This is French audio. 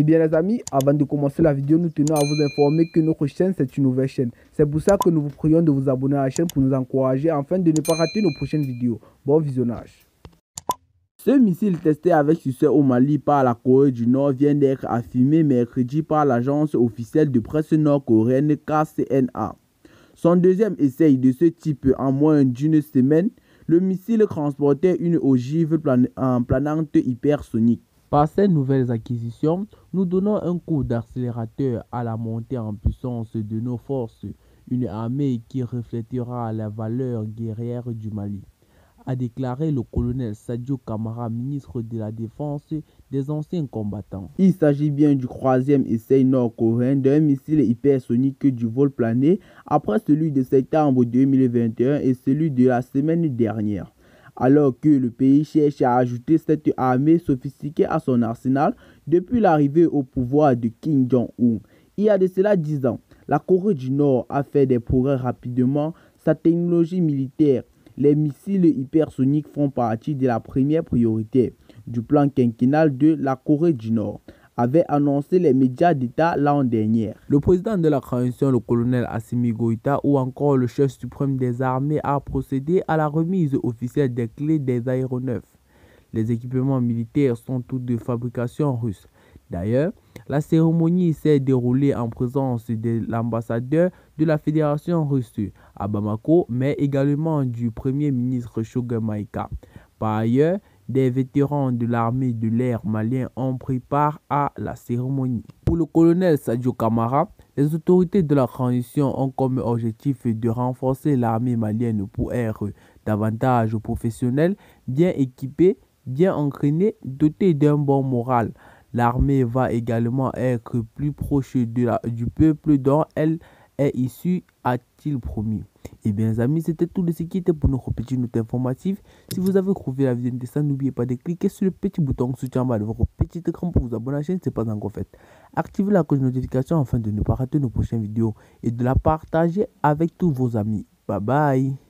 Et bien les amis, avant de commencer la vidéo, nous tenons à vous informer que notre chaîne c'est une nouvelle chaîne. C'est pour ça que nous vous prions de vous abonner à la chaîne pour nous encourager afin de ne pas rater nos prochaines vidéos. Bon visionnage. Ce missile testé avec succès au Mali par la Corée du Nord vient d'être affirmé mercredi par l'agence officielle de presse nord-coréenne KCNA. Son deuxième essai de ce type en moins d'une semaine, le missile transportait une ogive planante hypersonique. Par ces nouvelles acquisitions, nous donnons un coup d'accélérateur à la montée en puissance de nos forces, une armée qui reflètera la valeur guerrière du Mali, a déclaré le colonel Sadio Kamara, ministre de la Défense des anciens combattants. Il s'agit bien du troisième essai nord-coréen d'un missile hypersonique du vol plané après celui de septembre 2021 et celui de la semaine dernière. Alors que le pays cherche à ajouter cette armée sophistiquée à son arsenal depuis l'arrivée au pouvoir de Kim Jong-un. Il y a de cela 10 ans, la Corée du Nord a fait des progrès rapidement. Sa technologie militaire, les missiles hypersoniques font partie de la première priorité du plan quinquennal de la Corée du Nord, avaient annoncé les médias d'État l'an dernier. Le président de la transition, le colonel Assimi Goïta, ou encore le chef suprême des armées, a procédé à la remise officielle des clés des aéronefs. Les équipements militaires sont tous de fabrication russe. D'ailleurs, la cérémonie s'est déroulée en présence de l'ambassadeur de la Fédération russe à Bamako, mais également du Premier ministre Choguel Maïga. Par ailleurs, des vétérans de l'armée de l'air malien ont pris part à la cérémonie. Pour le colonel Sadio Kamara, les autorités de la transition ont comme objectif de renforcer l'armée malienne pour être davantage professionnelle, bien équipée, bien entraînée, dotée d'un bon moral. L'armée va également être plus proche du peuple dont elle est issue, a-t-il promis. Et bien les amis, c'était tout de ce qui était pour notre petite note informative. Si vous avez trouvé la vidéo intéressante, n'oubliez pas de cliquer sur le petit bouton soutien en bas de votre petit écran pour vous abonner à la chaîne si ce n'est pas encore fait. Activez la cloche de notification afin de ne pas rater nos prochaines vidéos et de la partager avec tous vos amis. Bye bye.